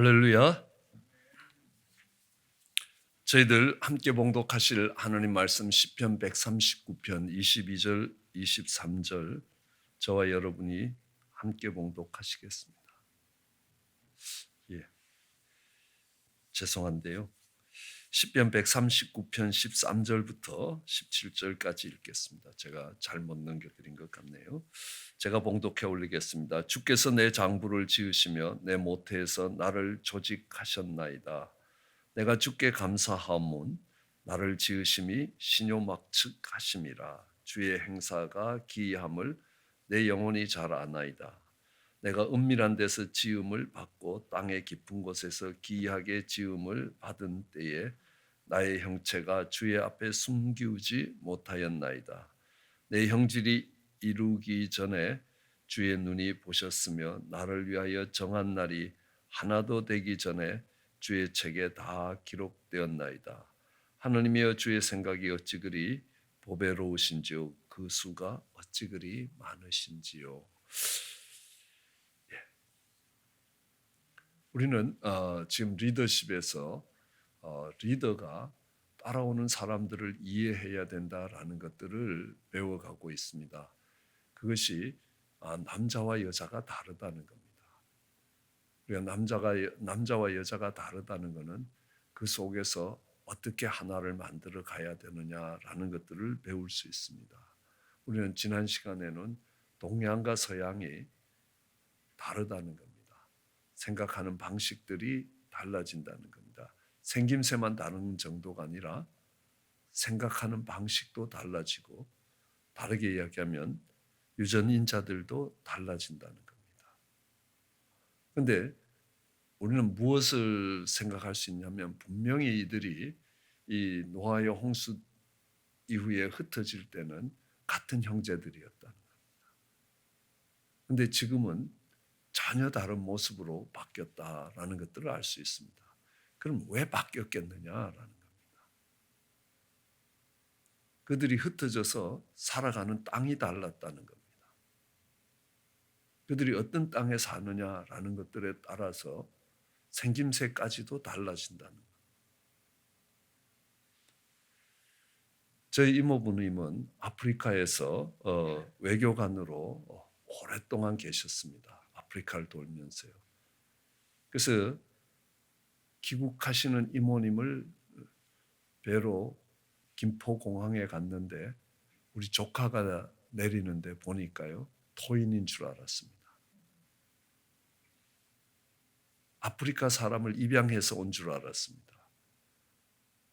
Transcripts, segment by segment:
할렐루야. 저희들 함께 봉독하실 하나님 말씀 시편 139편 22절 23절 저와 여러분이 함께 봉독하시겠습니다. 예. 죄송한데요. 시편 139편 13절부터 17절까지 읽겠습니다. 제가 잘못 넘겨드린 것 같네요. 제가 봉독해 올리겠습니다. 주께서 내 장부를 지으시며 내 모태에서 나를 조직하셨나이다. 내가 주께 감사하오문 나를 지으심이 신요막측하심이라. 주의 행사가 기이함을 내 영혼이 잘 아나이다. 내가 은밀한 데서 지음을 받고 땅의 깊은 곳에서 기이하게 지음을 받은 때에 나의 형체가 주의 앞에 숨기우지 못하였나이다. 내 형질이 이루기 전에 주의 눈이 보셨으며 나를 위하여 정한 날이 하나도 되기 전에 주의 책에 다 기록되었나이다. 하나님이여 주의 생각이 어찌 그리 보배로우신지요 그 수가 어찌 그리 많으신지요. 우리는 지금 리더십에서 리더가 따라오는 사람들을 이해해야 된다라는 것들을 배워가고 있습니다. 그것이 남자와 여자가 다르다는 겁니다. 우리가 남자와 여자가 다르다는 것은 그 속에서 어떻게 하나를 만들어 가야 되느냐라는 것들을 배울 수 있습니다. 우리는 지난 시간에는 동양과 서양이 다르다는 겁니다. 생각하는 방식들이 달라진다는 겁니다. 생김새만 다른 정도가 아니라 생각하는 방식도 달라지고, 다르게 이야기하면 유전인자들도 달라진다는 겁니다. 그런데 우리는 무엇을 생각할 수 있냐면 분명히 이들이 이 노아의 홍수 이후에 흩어질 때는 같은 형제들이었다는 겁니다. 그런데 지금은 전혀 다른 모습으로 바뀌었다라는 것들을 알 수 있습니다. 그럼 왜 바뀌었겠느냐라는 겁니다. 그들이 흩어져서 살아가는 땅이 달랐다는 겁니다. 그들이 어떤 땅에 사느냐라는 것들에 따라서 생김새까지도 달라진다는 겁니다. 저희 이모부님은 아프리카에서 외교관으로 오랫동안 계셨습니다. 아프리카를 돌면서요. 그래서 귀국하시는 이모님을 뵈러 김포공항에 갔는데 우리 조카가 내리는데 보니까요, 토인인 줄 알았습니다. 아프리카 사람을 입양해서 온 줄 알았습니다.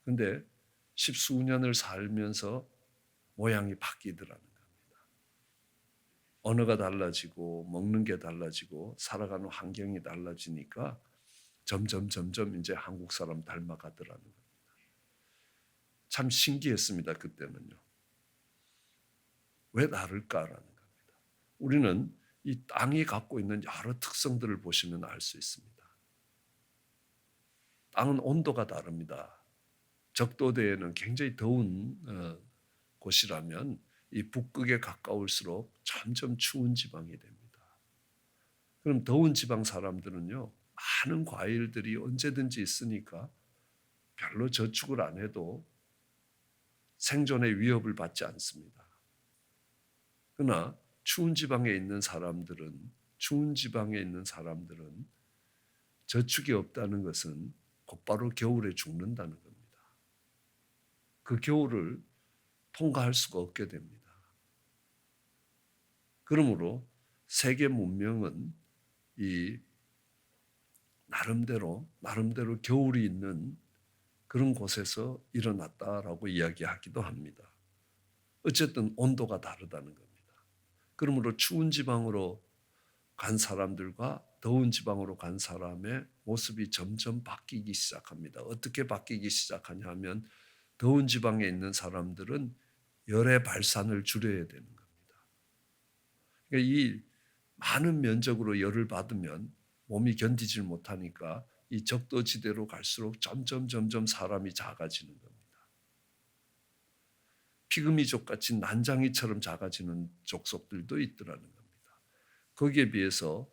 그런데 십수년을 살면서 모양이 바뀌더라는 겁니다. 언어가 달라지고 먹는 게 달라지고 살아가는 환경이 달라지니까 점점 이제 한국 사람 닮아가더라는 겁니다. 참 신기했습니다. 그때는요. 왜 다를까라는 겁니다. 우리는 이 땅이 갖고 있는 여러 특성들을 보시면 알 수 있습니다. 땅은 온도가 다릅니다. 적도대에는 굉장히 더운 곳이라면 이 북극에 가까울수록 점점 추운 지방이 됩니다. 그럼 더운 지방 사람들은요, 많은 과일들이 언제든지 있으니까 별로 저축을 안 해도 생존의 위협을 받지 않습니다. 그러나 추운 지방에 있는 사람들은 저축이 없다는 것은 곧바로 겨울에 죽는다는 겁니다. 그 겨울을 통과할 수가 없게 됩니다. 그러므로 세계 문명은 이 나름대로 겨울이 있는 그런 곳에서 일어났다라고 이야기하기도 합니다. 어쨌든 온도가 다르다는 겁니다. 그러므로 추운 지방으로 간 사람들과 더운 지방으로 간 사람의 모습이 점점 바뀌기 시작합니다. 어떻게 바뀌기 시작하냐면 더운 지방에 있는 사람들은 열의 발산을 줄여야 되는 겁니다. 그러니까 이 많은 면적으로 열을 받으면 몸이 견디질 못하니까 이 적도지대로 갈수록 점점 사람이 작아지는 겁니다. 피그미족 같이 난장이처럼 작아지는 족속들도 있더라는 겁니다. 거기에 비해서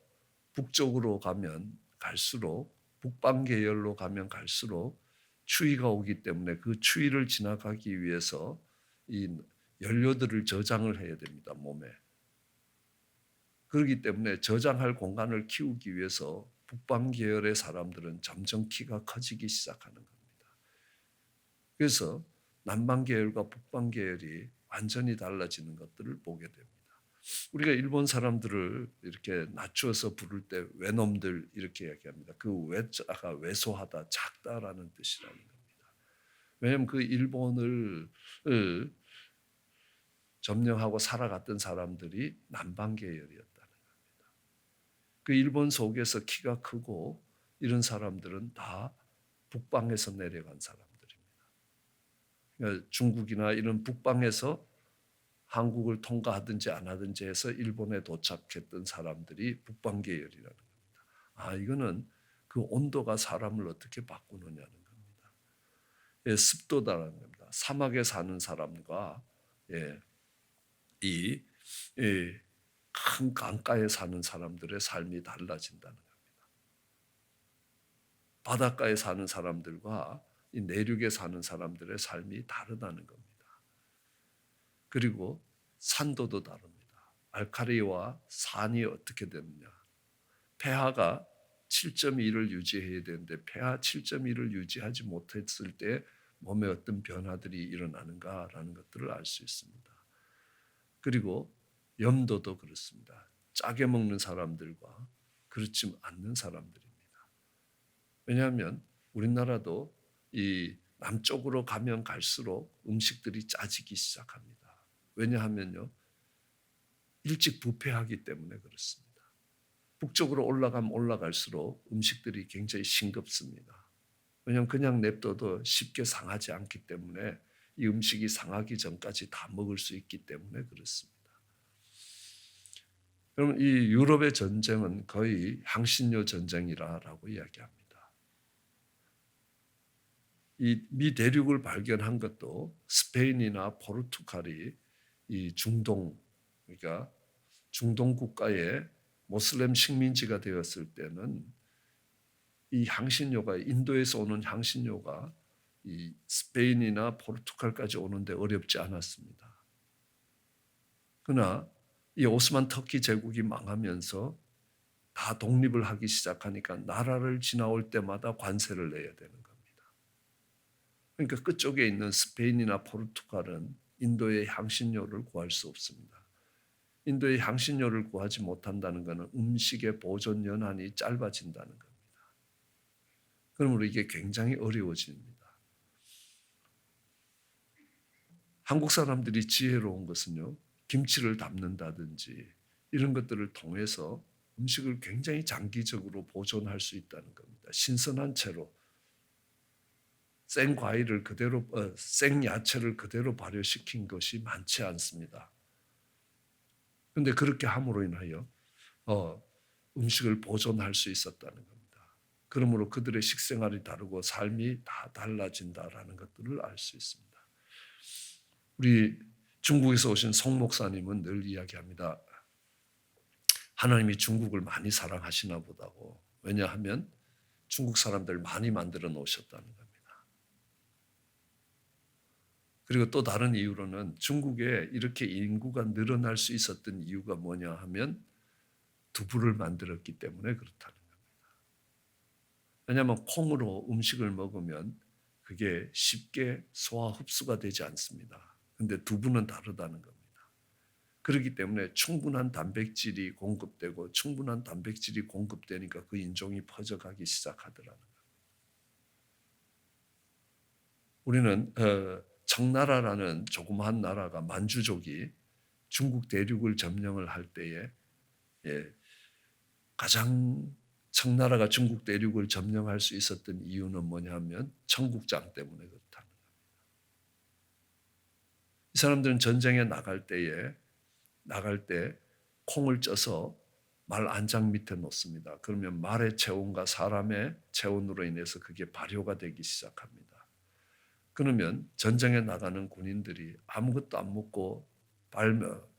북쪽으로 가면 갈수록 북방 계열로 가면 갈수록 추위가 오기 때문에 그 추위를 지나가기 위해서 이 연료들을 저장을 해야 됩니다, 몸에. 그렇기 때문에 저장할 공간을 키우기 위해서 북방 계열의 사람들은 점점 키가 커지기 시작하는 겁니다. 그래서 남방 계열과 북방 계열이 완전히 달라지는 것들을 보게 됩니다. 우리가 일본 사람들을 이렇게 낮추어서 부를 때 외놈들 이렇게 얘기합니다. 그 외자가 왜소하다, 작다라는 뜻이라는 겁니다. 왜냐하면 그 일본을 점령하고 살아갔던 사람들이 남방 계열이었다는 겁니다. 그 일본 속에서 키가 크고 이런 사람들은 다 북방에서 내려간 사람들입니다. 그러니까 중국이나 이런 북방에서 한국을 통과하든지 안 하든지 해서 일본에 도착했던 사람들이 북방 계열이라는 겁니다. 이거는 그 온도가 사람을 어떻게 바꾸느냐는 겁니다. 예, 습도다라는 겁니다. 사막에 사는 사람과 큰 강가에 사는 사람들의 삶이 달라진다는 겁니다. 바닷가에 사는 사람들과 이 내륙에 사는 사람들의 삶이 다르다는 겁니다. 그리고 산도도 다릅니다. 알칼리와 산이 어떻게 되느냐. pH가 7.2를 유지해야 되는데 pH 7.2를 유지하지 못했을 때 몸에 어떤 변화들이 일어나는가라는 것들을 알 수 있습니다. 그리고 염도도 그렇습니다. 짜게 먹는 사람들과 그렇지 않는 사람들입니다. 왜냐하면 우리나라도 이 남쪽으로 가면 갈수록 음식들이 짜지기 시작합니다. 왜냐하면요, 일찍 부패하기 때문에 그렇습니다. 북쪽으로 올라가면 올라갈수록 음식들이 굉장히 싱겁습니다. 왜냐하면 그냥 냅둬도 쉽게 상하지 않기 때문에 이 음식이 상하기 전까지 다 먹을 수 있기 때문에 그렇습니다. 여러분, 이 유럽의 전쟁은 거의 향신료 전쟁이라고 이야기합니다. 이 미 대륙을 발견한 것도 스페인이나 포르투갈이 이 중동, 그러니까 중동 국가의 모슬렘 식민지가 되었을 때는 이 향신료가 인도에서 오는 향신료가 이 스페인이나 포르투갈까지 오는데 어렵지 않았습니다. 그러나 이 오스만 터키 제국이 망하면서 다 독립을 하기 시작하니까 나라를 지나올 때마다 관세를 내야 되는 겁니다. 그러니까 그쪽에 있는 스페인이나 포르투갈은 인도의 향신료를 구할 수 없습니다. 인도의 향신료를 구하지 못한다는 것은 음식의 보존 연한이 짧아진다는 겁니다. 그러므로 이게 굉장히 어려워집니다. 한국 사람들이 지혜로운 것은요, 김치를 담는다든지 이런 것들을 통해서 음식을 굉장히 장기적으로 보존할 수 있다는 겁니다. 신선한 채로 생 과일을 그대로 생 야채를 그대로 발효시킨 것이 많지 않습니다. 그런데 그렇게 함으로 인하여 음식을 보존할 수 있었다는 겁니다. 그러므로 그들의 식생활이 다르고 삶이 다 달라진다라는 것들을 알 수 있습니다. 우리 중국에서 오신 송 목사님은 늘 이야기합니다. 하나님이 중국을 많이 사랑하시나 보다고. 왜냐하면 중국 사람들 많이 만들어 놓으셨다는 겁니다. 그리고 또 다른 이유로는 중국에 이렇게 인구가 늘어날 수 있었던 이유가 뭐냐 하면 두부를 만들었기 때문에 그렇다는 겁니다. 왜냐하면 콩으로 음식을 먹으면 그게 쉽게 소화 흡수가 되지 않습니다. 그런데 두부는 다르다는 겁니다. 그렇기 때문에 충분한 단백질이 공급되고 충분한 단백질이 공급되니까 그 인종이 퍼져가기 시작하더라는 겁니다. 우리는 청나라라는 조그마한 나라가 만주족이 중국 대륙을 점령을 할 때에 가장 청나라가 중국 대륙을 점령할 수 있었던 이유는 뭐냐면 청국장 때문에 그렇다는 겁니다. 이 사람들은 전쟁에 나갈 때 콩을 쪄서 말 안장 밑에 놓습니다. 그러면 말의 체온과 사람의 체온으로 인해서 그게 발효가 되기 시작합니다. 그러면 전쟁에 나가는 군인들이 아무것도 안 먹고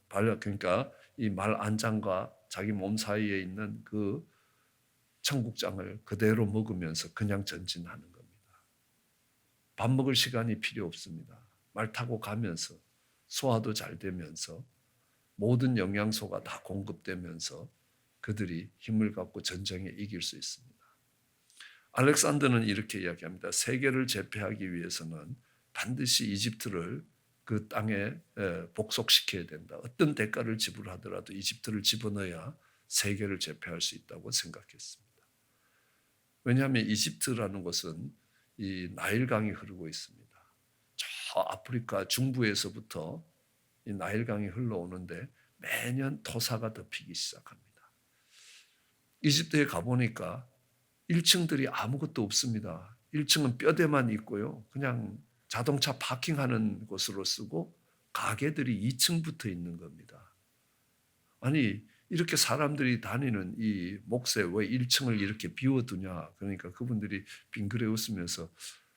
그러니까 이 말 안장과 자기 몸 사이에 있는 그 청국장을 그대로 먹으면서 그냥 전진하는 겁니다. 밥 먹을 시간이 필요 없습니다. 말 타고 가면서 소화도 잘 되면서 모든 영양소가 다 공급되면서 그들이 힘을 갖고 전쟁에 이길 수 있습니다. 알렉산더는 이렇게 이야기합니다. 세계를 제패하기 위해서는 반드시 이집트를 그 땅에 복속시켜야 된다. 어떤 대가를 지불하더라도 이집트를 집어넣어야 세계를 제패할 수 있다고 생각했습니다. 왜냐하면 이집트라는 곳은 이 나일강이 흐르고 있습니다. 저 아프리카 중부에서부터 이 나일강이 흘러오는데 매년 토사가 덮이기 시작합니다. 이집트에 가보니까 1층들이 아무것도 없습니다. 1층은 뼈대만 있고요. 그냥 자동차 파킹하는 곳으로 쓰고 가게들이 2층부터 있는 겁니다. 아니 이렇게 사람들이 다니는 이 목세 왜 1층을 이렇게 비워두냐. 그러니까 그분들이 빙그레 웃으면서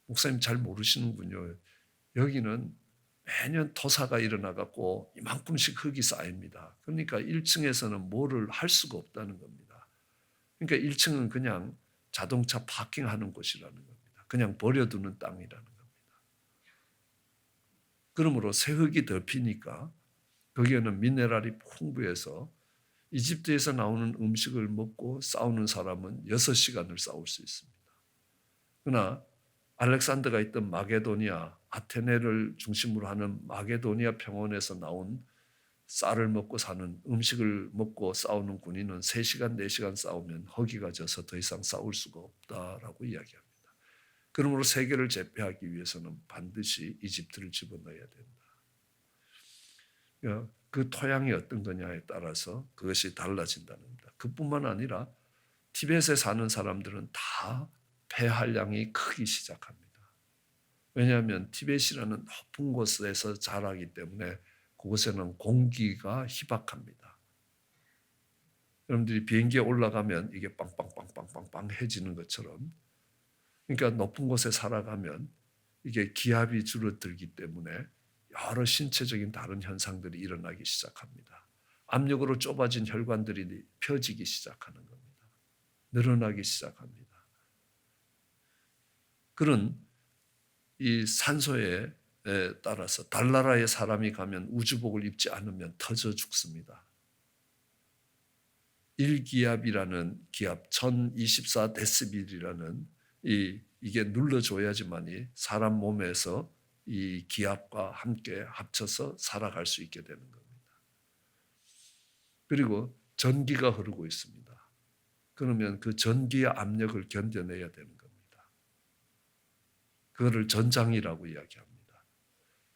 목사님 잘 모르시는군요. 여기는 매년 토사가 일어나갖고 이만큼씩 흙이 쌓입니다. 그러니까 1층에서는 뭐를 할 수가 없다는 겁니다. 그러니까 1층은 그냥 자동차 파킹하는 곳이라는 겁니다. 그냥 버려두는 땅이라는 겁니다. 그러므로 새흙이 덮이니까 거기에는 미네랄이 풍부해서 이집트에서 나오는 음식을 먹고 싸우는 사람은 6시간을 싸울 수 있습니다. 그러나 알렉산더가 있던 마게도니아, 아테네를 중심으로 하는 마게도니아 평원에서 나온 쌀을 먹고 사는 음식을 먹고 싸우는 군인은 3시간, 4시간 싸우면 허기가 져서 더 이상 싸울 수가 없다라고 이야기합니다. 그러므로 세계를 제패하기 위해서는 반드시 이집트를 집어넣어야 된다. 그 토양이 어떤 거냐에 따라서 그것이 달라진다는 겁니다. 그뿐만 아니라 티벳에 사는 사람들은 다 폐활량이 크기 시작합니다. 왜냐하면 티벳이라는 높은 곳에서 자라기 때문에 그곳에는 공기가 희박합니다. 여러분들이 비행기에 올라가면 이게 빵빵빵빵빵빵 해지는 것처럼 그러니까 높은 곳에 살아가면 이게 기압이 줄어들기 때문에 여러 신체적인 다른 현상들이 일어나기 시작합니다. 압력으로 좁아진 혈관들이 펴지기 시작하는 겁니다. 늘어나기 시작합니다. 그런 이 산소에 따라서 달나라에 사람이 가면 우주복을 입지 않으면 터져 죽습니다. 1기압이라는 기압 1024데시벨이라는 이게 눌러줘야지만이 사람 몸에서 이 기압과 함께 합쳐서 살아갈 수 있게 되는 겁니다. 그리고 전기가 흐르고 있습니다. 그러면 그 전기의 압력을 견뎌내야 되는 겁니다. 그거를 전장이라고 이야기합니다.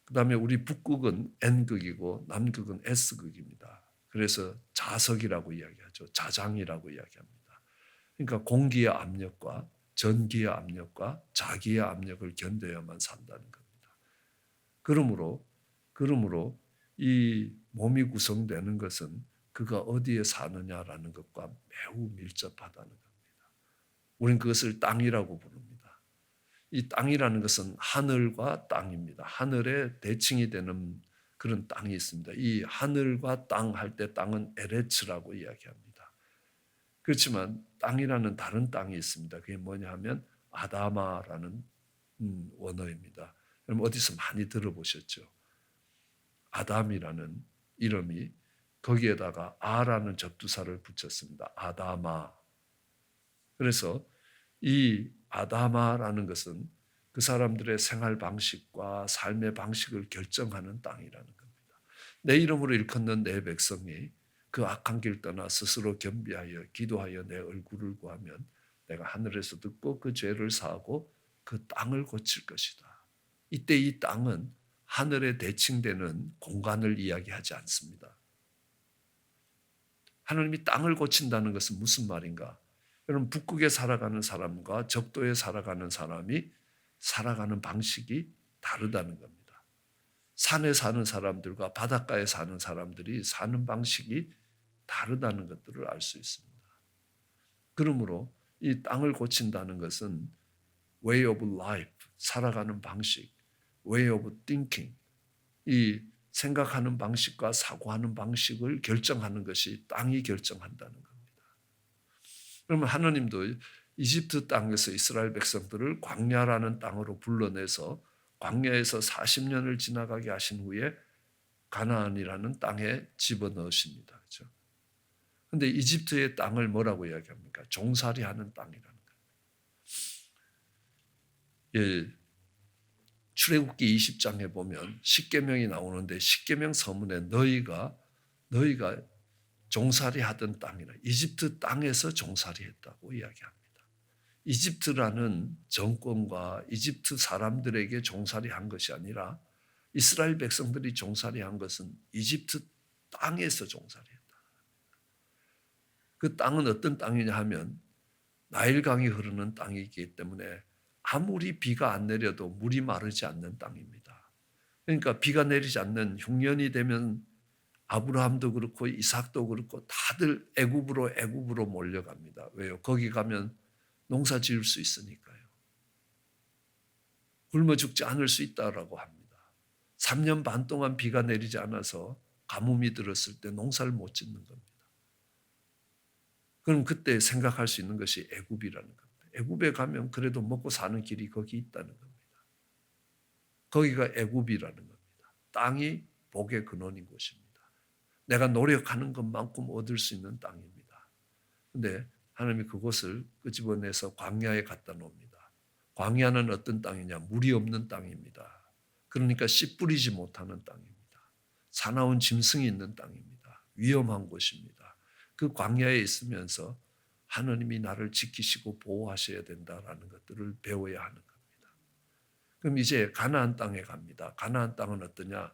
그 다음에 우리 북극은 N극이고 남극은 S극입니다. 그래서 자석이라고 이야기하죠. 자장이라고 이야기합니다. 그러니까 공기의 압력과 전기의 압력과 자기의 압력을 견뎌야만 산다는 겁니다. 그러므로 이 몸이 구성되는 것은 그가 어디에 사느냐라는 것과 매우 밀접하다는 겁니다. 우리는 그것을 땅이라고 부릅니다. 이 땅이라는 것은 하늘과 땅입니다. 하늘의 대칭이 되는 그런 땅이 있습니다. 이 하늘과 땅 할 때 땅은 에레츠라고 이야기합니다. 그렇지만 땅이라는 다른 땅이 있습니다. 그게 뭐냐 하면 아다마라는 원어입니다. 여러분 어디서 많이 들어보셨죠? 아담이라는 이름이 거기에다가 아라는 접두사를 붙였습니다. 아다마. 그래서 이 아다마라는 것은 그 사람들의 생활 방식과 삶의 방식을 결정하는 땅이라는 겁니다. 내 이름으로 일컫는 내 백성이 그 악한 길 떠나 스스로 겸비하여 기도하여 내 얼굴을 구하면 내가 하늘에서 듣고 그 죄를 사하고 그 땅을 고칠 것이다. 이때 이 땅은 하늘에 대칭되는 공간을 이야기하지 않습니다. 하나님이 땅을 고친다는 것은 무슨 말인가? 여러분 북극에 살아가는 사람과 적도에 살아가는 사람이 살아가는 방식이 다르다는 겁니다. 산에 사는 사람들과 바닷가에 사는 사람들이 사는 방식이 다르다는 것들을 알 수 있습니다. 그러므로 이 땅을 고친다는 것은 way of life, 살아가는 방식, way of thinking, 이 생각하는 방식과 사고하는 방식을 결정하는 것이 땅이 결정한다는 겁니다. 그러면 하나님도 이집트 땅에서 이스라엘 백성들을 광야라는 땅으로 불러내서 광야에서 40년을 지나가게 하신 후에 가나안이라는 땅에 집어넣으십니다. 그렇죠? 근데 이집트의 땅을 뭐라고 이야기합니까? 종살이하는 땅이라는 거예요. 예, 출애굽기 20장에 보면 십계명이 나오는데 십계명 서문에 너희가 종살이하던 땅이라 이집트 땅에서 종살이했다고 이야기합니다. 이집트라는 정권과 이집트 사람들에게 종살이한 것이 아니라 이스라엘 백성들이 종살이한 것은 이집트 땅에서 종살이했다. 그 땅은 어떤 땅이냐 하면 나일강이 흐르는 땅이기 때문에 아무리 비가 안 내려도 물이 마르지 않는 땅입니다. 그러니까 비가 내리지 않는 흉년이 되면 아브라함도 그렇고 이삭도 그렇고 다들 애굽으로 몰려갑니다. 왜요? 거기 가면 농사 지을 수 있으니까요. 굶어 죽지 않을 수 있다라고 합니다. 3년 반 동안 비가 내리지 않아서 가뭄이 들었을 때 농사를 못 짓는 겁니다. 그럼 그때 생각할 수 있는 것이 애굽이라는 겁니다. 애굽에 가면 그래도 먹고 사는 길이 거기 있다는 겁니다. 거기가 애굽이라는 겁니다. 땅이 복의 근원인 곳입니다. 내가 노력하는 것만큼 얻을 수 있는 땅입니다. 그런데 하나님이 그곳을 끄집어내서 광야에 갖다 놓습니다. 광야는 어떤 땅이냐? 물이 없는 땅입니다. 그러니까 씨 뿌리지 못하는 땅입니다. 사나운 짐승이 있는 땅입니다. 위험한 곳입니다. 그 광야에 있으면서 하나님이 나를 지키시고 보호하셔야 된다라는 것들을 배워야 하는 겁니다. 그럼 이제 가나안 땅에 갑니다. 가나안 땅은 어떠냐?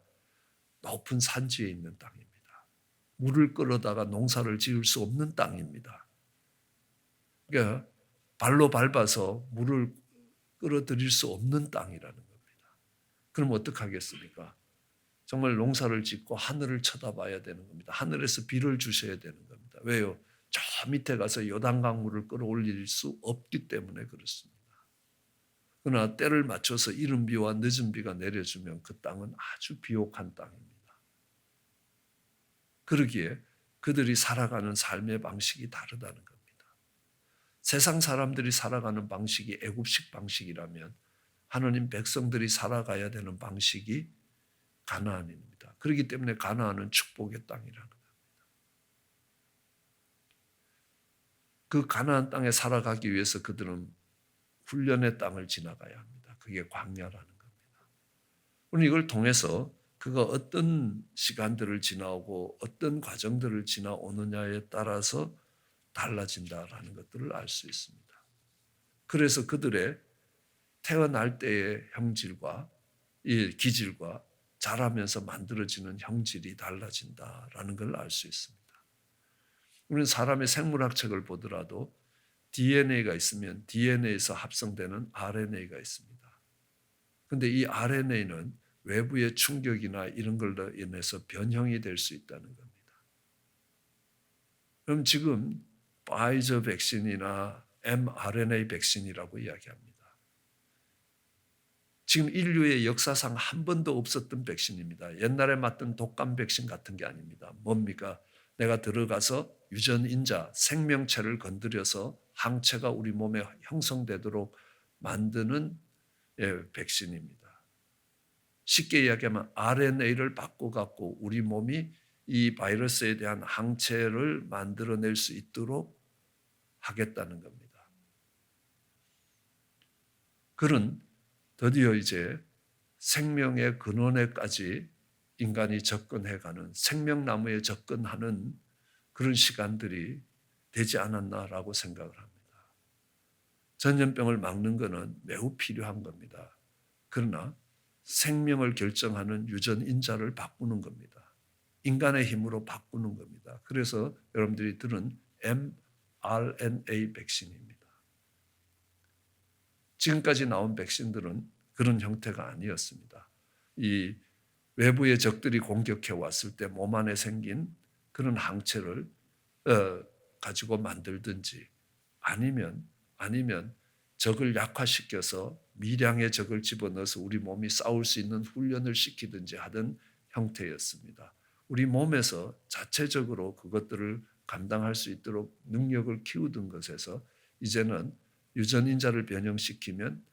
높은 산지에 있는 땅입니다. 물을 끌어다가 농사를 지을 수 없는 땅입니다. 그러니까 발로 밟아서 물을 끌어들일 수 없는 땅이라는 겁니다. 그럼 어떡하겠습니까? 정말 농사를 짓고 하늘을 쳐다봐야 되는 겁니다. 하늘에서 비를 주셔야 되는 겁니다. 왜요? 저 밑에 가서 요단강 물을 끌어올릴 수 없기 때문에 그렇습니다. 그러나 때를 맞춰서 이른 비와 늦은 비가 내려주면 그 땅은 아주 비옥한 땅입니다. 그러기에 그들이 살아가는 삶의 방식이 다르다는 겁니다. 세상 사람들이 살아가는 방식이 애굽식 방식이라면 하나님 백성들이 살아가야 되는 방식이 가나안입니다. 그렇기 때문에 가나안은 축복의 땅이라는 겁니다. 그 가나안 땅에 살아가기 위해서 그들은 훈련의 땅을 지나가야 합니다. 그게 광야라는 겁니다. 우리는 이걸 통해서 그가 어떤 시간들을 지나오고 어떤 과정들을 지나오느냐에 따라서 달라진다라는 것들을 알 수 있습니다. 그래서 그들의 태어날 때의 형질과 이 기질과 자라면서 만들어지는 형질이 달라진다라는 걸 알 수 있습니다. 우리는 사람의 생물학책을 보더라도 DNA가 있으면 DNA에서 합성되는 RNA가 있습니다. 그런데 이 RNA는 외부의 충격이나 이런 걸로 인해서 변형이 될 수 있다는 겁니다. 그럼 지금 파이저 백신이나 mRNA 백신이라고 이야기합니다. 지금 인류의 역사상 한 번도 없었던 백신입니다. 옛날에 맞던 독감 백신 같은 게 아닙니다. 뭡니까? 내가 들어가서 유전인자, 생명체를 건드려서 항체가 우리 몸에 형성되도록 만드는 백신입니다. 쉽게 이야기하면 RNA를 바꿔갖고 우리 몸이 이 바이러스에 대한 항체를 만들어낼 수 있도록 하겠다는 겁니다. 그런 드디어 이제 생명의 근원에까지 인간이 접근해가는 생명나무에 접근하는 그런 시간들이 되지 않았나라고 생각을 합니다. 전염병을 막는 것은 매우 필요한 겁니다. 그러나 생명을 결정하는 유전인자를 바꾸는 겁니다. 인간의 힘으로 바꾸는 겁니다. 그래서 여러분들이 들은 mRNA 백신입니다. 지금까지 나온 백신들은 그런 형태가 아니었습니다. 이 외부의 적들이 공격해 왔을 때 몸 안에 생긴 그런 항체를 가지고 만들든지 아니면 적을 약화시켜서 미량의 적을 집어넣어서 우리 몸이 싸울 수 있는 훈련을 시키든지 하던 형태였습니다. 우리 몸에서 자체적으로 그것들을 감당할 수 있도록 능력을 키우던 것에서 이제는 유전인자를 변형시키면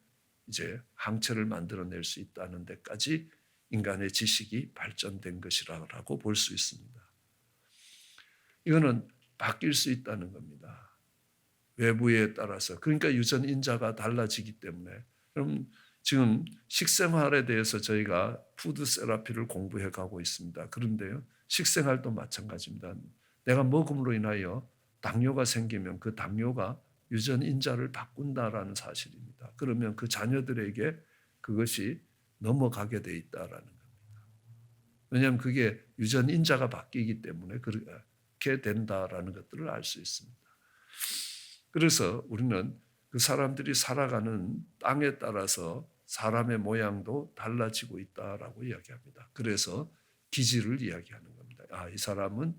이제 항체를 만들어낼 수 있다는 데까지 인간의 지식이 발전된 것이라고 볼 수 있습니다. 이거는 바뀔 수 있다는 겁니다. 외부에 따라서. 그러니까 유전인자가 달라지기 때문에. 그럼 지금 식생활에 대해서 저희가 푸드 세라피를 공부해 가고 있습니다. 그런데요, 식생활도 마찬가지입니다. 내가 먹음으로 인하여 당뇨가 생기면 그 당뇨가 유전인자를 바꾼다라는 사실입니다. 그러면 그 자녀들에게 그것이 넘어가게 돼 있다라는 겁니다. 왜냐하면 그게 유전인자가 바뀌기 때문에 그렇게 된다라는 것들을 알 수 있습니다. 그래서 우리는 그 사람들이 살아가는 땅에 따라서 사람의 모양도 달라지고 있다라고 이야기합니다. 그래서 기질을 이야기하는 겁니다. 이 사람은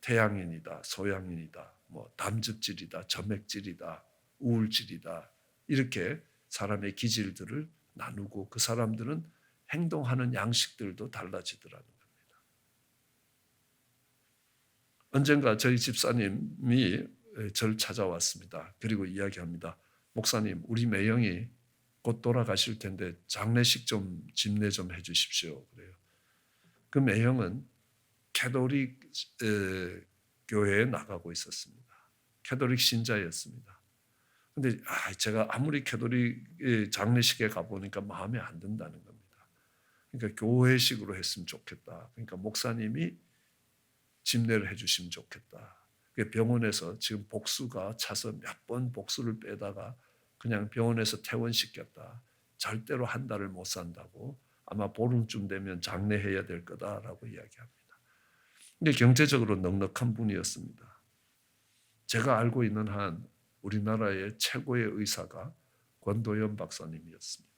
태양인이다, 소양인이다, 담즙질이다, 점액질이다, 우울질이다, 이렇게 사람의 기질들을 나누고 그 사람들은 행동하는 양식들도 달라지더라는 겁니다. 언젠가 저희 집사님이 저를 찾아왔습니다. 그리고 이야기합니다. 목사님, 우리 매형이 곧 돌아가실 텐데 장례식 좀 집례 좀 해주십시오. 그래요. 그 매형은 캐톨릭 교회에 나가고 있었습니다. 캐톨릭 신자였습니다. 근데 제가 아무리 캐톨릭 장례식에 가보니까 마음에 안 든다는 겁니다. 그러니까 교회식으로 했으면 좋겠다. 그러니까 목사님이 집례를 해주시면 좋겠다. 병원에서 지금 복수가 차서 몇 번 복수를 빼다가 그냥 병원에서 퇴원시켰다. 절대로 한 달을 못 산다고. 아마 보름쯤 되면 장례해야 될 거다라고 이야기합니다. 근데 경제적으로 넉넉한 분이었습니다. 제가 알고 있는 한 우리나라의 최고의 의사가 권도현 박사님이었습니다.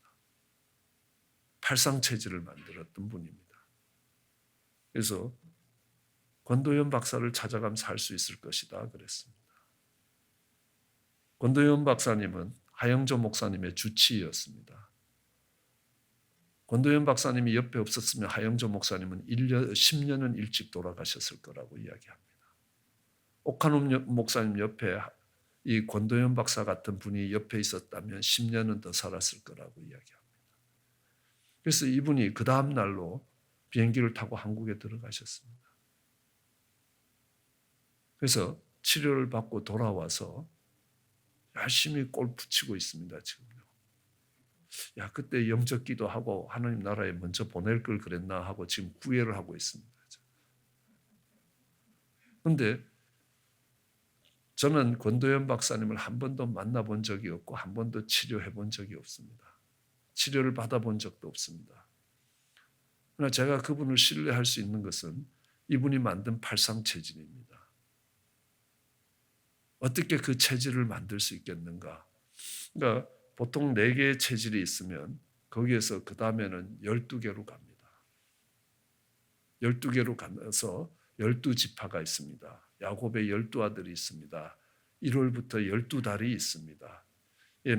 팔상체질을 만들었던 분입니다. 그래서 권도현 박사를 찾아가면서 할 수 있을 것이다 그랬습니다. 권도현 박사님은 하영조 목사님의 주치의였습니다. 권도현 박사님이 옆에 없었으면 하영조 목사님은 10년은 일찍 돌아가셨을 거라고 이야기합니다. 옥한옥 목사님 옆에 이 권도현 박사 같은 분이 옆에 있었다면 10년은 더 살았을 거라고 이야기합니다. 그래서 이분이 그 다음 날로 비행기를 타고 한국에 들어가셨습니다. 그래서 치료를 받고 돌아와서 열심히 골프 치고 있습니다. 지금요. 그때 영적 기도하고 하나님 나라에 먼저 보낼 걸 그랬나 하고 지금 구애를 하고 있습니다. 그런데 저는 권도현 박사님을 한 번도 만나본 적이 없고 한 번도 치료해 본 적이 없습니다. 치료를 받아본 적도 없습니다. 그러나 제가 그분을 신뢰할 수 있는 것은 이분이 만든 팔상체질입니다. 어떻게 그 체질을 만들 수 있겠는가? 그러니까 보통 4개의 체질이 있으면 거기에서 그 다음에는 12개로 갑니다. 12개로 가서 12지파가 있습니다. 야곱의 12아들이 있습니다. 1월부터 12달이 있습니다.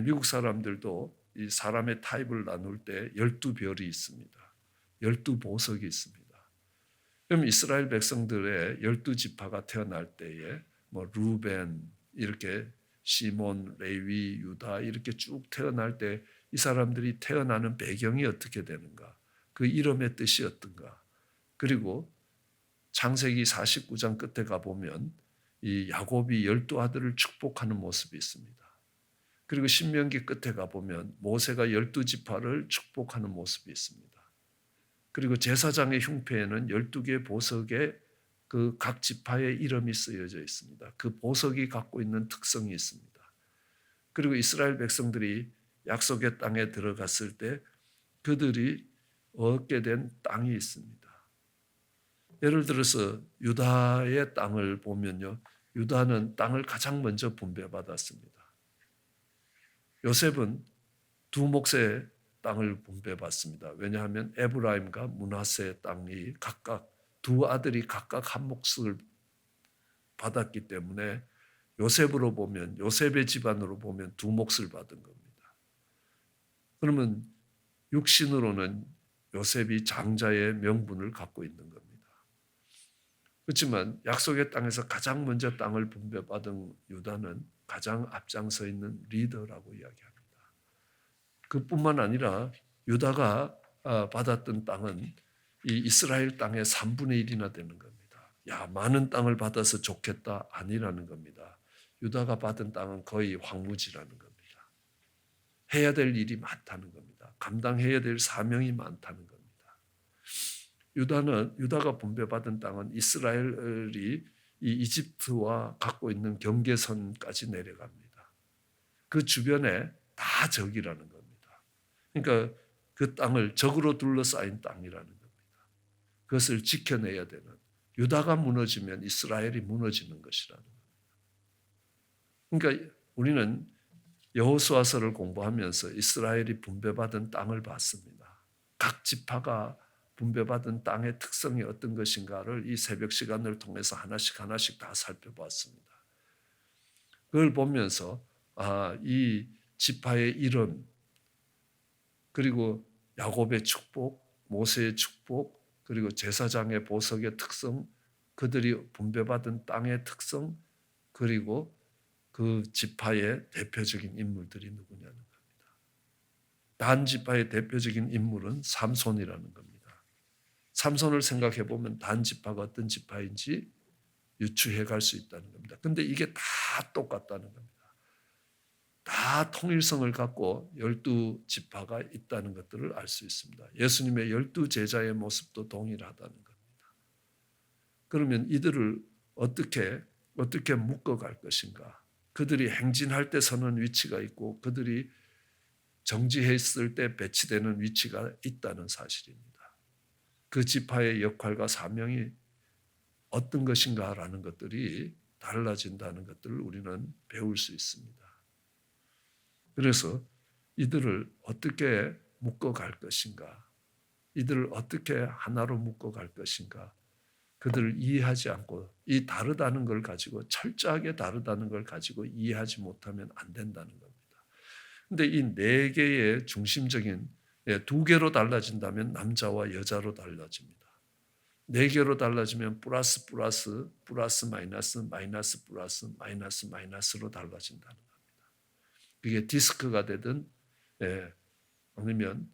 미국 사람들도 이 사람의 타입을 나눌 때 12별이 있습니다. 12보석이 있습니다. 그럼 이스라엘 백성들의 12지파가 태어날 때에 루벤, 이렇게 시몬, 레위, 유다 이렇게 쭉 태어날 때 이 사람들이 태어나는 배경이 어떻게 되는가? 그 이름의 뜻이 어떤가? 그리고 창세기 49장 끝에 가보면 이 야곱이 12아들을 축복하는 모습이 있습니다. 그리고 신명기 끝에 가보면 모세가 12지파를 축복하는 모습이 있습니다. 그리고 제사장의 흉패에는 12개의 보석에 그 각 지파의 이름이 쓰여져 있습니다. 그 보석이 갖고 있는 특성이 있습니다. 그리고 이스라엘 백성들이 약속의 땅에 들어갔을 때 그들이 얻게 된 땅이 있습니다. 예를 들어서 유다의 땅을 보면요. 유다는 땅을 가장 먼저 분배받았습니다. 요셉은 2몫의 땅을 분배받습니다. 왜냐하면 에브라임과 므낫세의 땅이 각각 2 아들이 각각 한 몫을 받았기 때문에 요셉으로 보면 요셉의 집안으로 보면 2 몫을 받은 겁니다. 그러면 육신으로는 요셉이 장자의 명분을 갖고 있는 겁니다. 그렇지만 약속의 땅에서 가장 먼저 땅을 분배받은 유다는 가장 앞장서 있는 리더라고 이야기합니다. 그뿐만 아니라 유다가 받았던 땅은 이 이스라엘 땅의 3분의 1이나 되는 겁니다. 야, 많은 땅을 받아서 좋겠다 아니라는 겁니다. 유다가 받은 땅은 거의 황무지라는 겁니다. 해야 될 일이 많다는 겁니다. 감당해야 될 사명이 많다는 겁니다. 유다가 분배받은 땅은 이스라엘이 이 이집트와 갖고 있는 경계선까지 내려갑니다. 그 주변에 다 적이라는 겁니다. 그러니까 그 땅을 적으로 둘러싸인 땅이라는 겁니다. 그것을 지켜내야 되는, 유다가 무너지면 이스라엘이 무너지는 것이라는 겁니다. 그러니까 우리는 여호수아서를 공부하면서 이스라엘이 분배받은 땅을 봤습니다. 각 지파가 분배받은 땅의 특성이 어떤 것인가를 이 새벽 시간을 통해서 하나씩 다 살펴봤습니다. 그걸 보면서 이 지파의 이름, 그리고 야곱의 축복, 모세의 축복, 그리고 제사장의 보석의 특성, 그들이 분배받은 땅의 특성, 그리고 그 지파의 대표적인 인물들이 누구냐는 겁니다. 단 지파의 대표적인 인물은 삼손이라는 겁니다. 삼손을 생각해 보면 단 지파가 어떤 지파인지 유추해 갈 수 있다는 겁니다. 근데 이게 다 똑같다는 겁니다. 다 통일성을 갖고 12지파가 있다는 것들을 알 수 있습니다. 예수님의 12제자의 모습도 동일하다는 겁니다. 그러면 이들을 어떻게 묶어갈 것인가? 그들이 행진할 때 서는 위치가 있고 그들이 정지했을 때 배치되는 위치가 있다는 사실입니다. 그 지파의 역할과 사명이 어떤 것인가라는 것들이 달라진다는 것들을 우리는 배울 수 있습니다. 그래서 이들을 어떻게 묶어갈 것인가, 이들을 어떻게 하나로 묶어갈 것인가, 그들을 이해하지 않고 이 다르다는 걸 가지고, 철저하게 다르다는 걸 가지고 이해하지 못하면 안 된다는 겁니다. 그런데 이 네 개의 중심적인, 두 개로 달라진다면 남자와 여자로 달라집니다. 네 개로 달라지면 플러스 마이너스 플러스 마이너스로 달라진다는 겁니다. 그게 디스크가 되든 아니면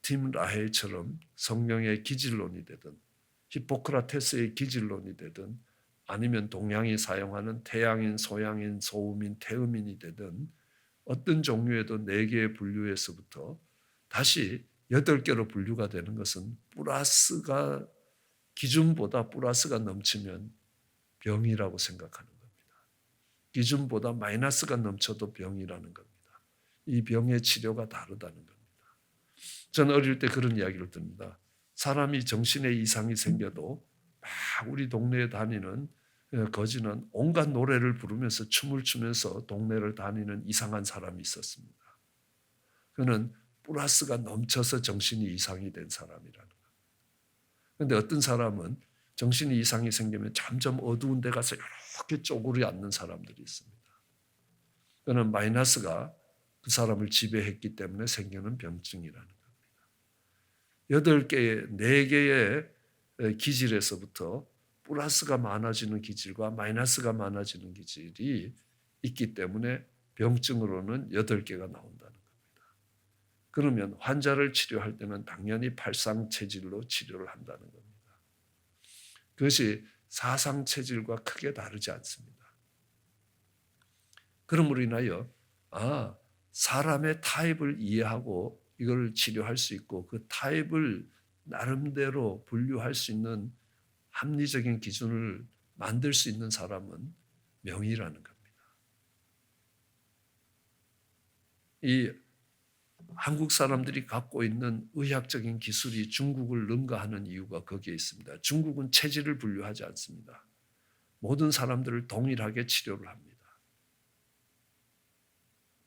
팀 라헬처럼 성령의 기질론이 되든 히포크라테스의 기질론이 되든 아니면 동양이 사용하는 태양인, 소양인, 소음인, 태음인이 되든 어떤 종류에도 4개의 분류에서부터 다시 8개로 분류가 되는 것은 플러스가 기준보다 플러스가 넘치면 병이라고 생각하는 겁니다. 기준보다 마이너스가 넘쳐도 병이라는 겁니다. 이 병의 치료가 다르다는 겁니다. 저는 어릴 때 그런 이야기를 듭니다. 사람이 정신에 이상이 생겨도 막 우리 동네에 다니는 거지는 온갖 노래를 부르면서 춤을 추면서 동네를 다니는 이상한 사람이 있었습니다. 그는 플러스가 넘쳐서 정신이 이상이 된 사람이라는 거예요. 그런데 어떤 사람은 정신이 이상이 생기면 점점 어두운 데 가서 이렇게 쪼그려 앉는 사람들이 있습니다. 그는 마이너스가 그 사람을 지배했기 때문에 생기는 병증이라는 겁니다. 4개의 기질에서부터 플러스가 많아지는 기질과 마이너스가 많아지는 기질이 있기 때문에 병증으로는 8개가 나온다는 겁니다. 그러면 환자를 치료할 때는 당연히 팔상체질로 치료를 한다는 겁니다. 그것이 사상체질과 크게 다르지 않습니다. 그러므로 인하여 사람의 타입을 이해하고 이걸 치료할 수 있고 그 타입을 나름대로 분류할 수 있는 합리적인 기준을 만들 수 있는 사람은 명의라는 겁니다. 이 한국 사람들이 갖고 있는 의학적인 기술이 중국을 능가하는 이유가 거기에 있습니다. 중국은 체질을 분류하지 않습니다. 모든 사람들을 동일하게 치료를 합니다.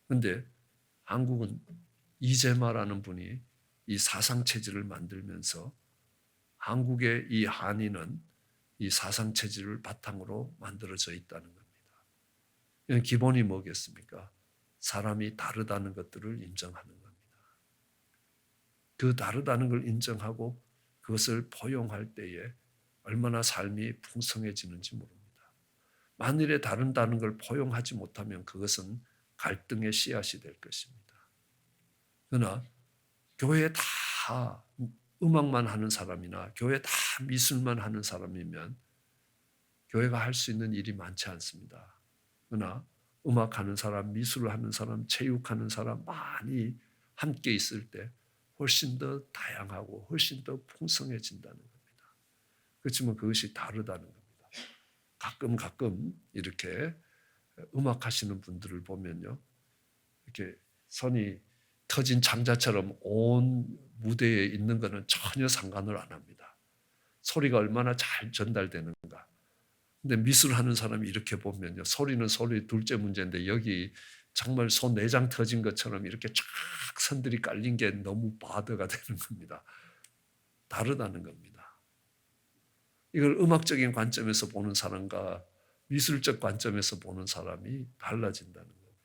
그런데 한국은 이재마라는 분이 이 사상체질을 만들면서 한국의 이 한의는 이 사상체질을 바탕으로 만들어져 있다는 겁니다. 기본이 뭐겠습니까? 사람이 다르다는 것들을 인정하는 겁니다. 그 다르다는 걸 인정하고 그것을 포용할 때에 얼마나 삶이 풍성해지는지 모릅니다. 만일에 다른다는 걸 포용하지 못하면 그것은 갈등의 씨앗이 될 것입니다. 그러나 교회에 다 음악만 하는 사람이나 교회에 다 미술만 하는 사람이면 교회가 할 수 있는 일이 많지 않습니다. 그러나 음악하는 사람, 미술을 하는 사람, 체육하는 사람 많이 함께 있을 때 훨씬 더 다양하고 훨씬 더 풍성해진다는 겁니다. 그렇지만 그것이 다르다는 겁니다. 가끔 이렇게 음악하시는 분들을 보면요, 이렇게 선이 터진 창자처럼 온 무대에 있는 것은 전혀 상관을 안 합니다. 소리가 얼마나 잘 전달되는가. 근데 미술하는 사람이 이렇게 보면요, 소리는 소리 둘째 문제인데 여기 정말 손 내장 터진 것처럼 이렇게 쫙 선들이 깔린 게 너무 바드가 되는 겁니다. 다르다는 겁니다. 이걸 음악적인 관점에서 보는 사람과 미술적 관점에서 보는 사람이 달라진다는 겁니다.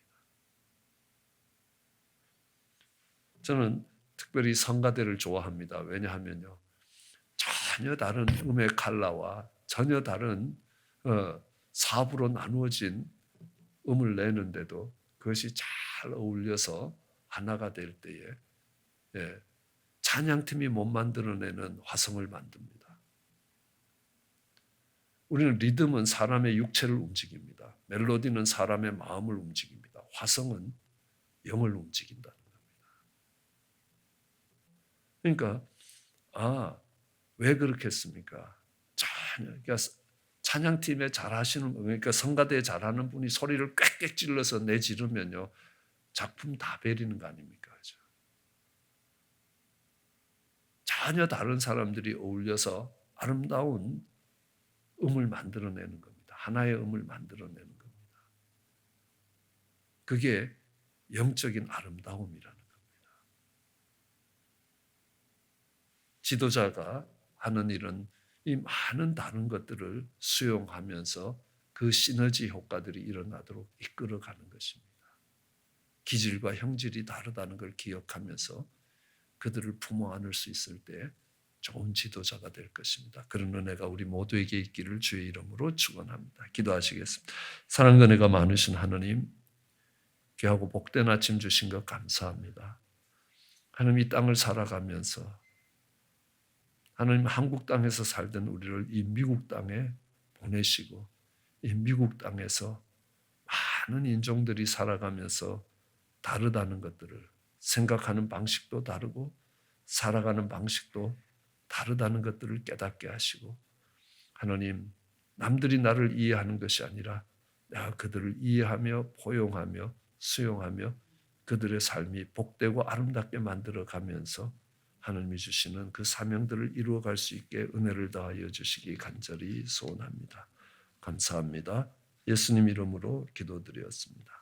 저는 특별히 성가대를 좋아합니다. 왜냐하면요, 전혀 다른 음의 칼라와 전혀 다른 사부로 나누어진 음을 내는데도 그것이 잘 어울려서 하나가 될 때에 찬양팀이 못 만들어내는 화성을 만듭니다. 우리는 리듬은 사람의 육체를 움직입니다. 멜로디는 사람의 마음을 움직입니다. 화성은 영을 움직인다는 겁니다. 그러니까 왜 그렇겠습니까? 그러니까 찬양팀에 잘하시는 분, 그러니까 성가대에 잘하는 분이 소리를 꽥꽥 찔러서 내지르면요, 작품 다 베리는 거 아닙니까? 그죠? 전혀 다른 사람들이 어울려서 아름다운 음을 만들어내는 겁니다. 하나의 음을 만들어내는 겁니다. 그게 영적인 아름다움이라는 겁니다. 지도자가 하는 일은 이 많은 다른 것들을 수용하면서 그 시너지 효과들이 일어나도록 이끌어가는 것입니다. 기질과 형질이 다르다는 걸 기억하면서 그들을 품어 안을 수 있을 때 좋은 지도자가 될 것입니다. 그런 은혜가 우리 모두에게 있기를 주의 이름으로 축원합니다. 기도하시겠습니다. 사랑과 은혜가 많으신 하나님, 귀하고 복된 아침 주신 것 감사합니다. 하나님, 이 땅을 살아가면서 하나님, 한국 땅에서 살던 우리를 이 미국 땅에 보내시고 이 미국 땅에서 많은 인종들이 살아가면서 다르다는 것들을, 생각하는 방식도 다르고 살아가는 방식도 다르다는 것들을 깨닫게 하시고, 하나님, 남들이 나를 이해하는 것이 아니라 내가 그들을 이해하며 포용하며 수용하며 그들의 삶이 복되고 아름답게 만들어가면서 하나님이 주시는 그 사명들을 이루어갈 수 있게 은혜를 더하여 주시기 간절히 소원합니다. 감사합니다. 예수님 이름으로 기도드렸습니다.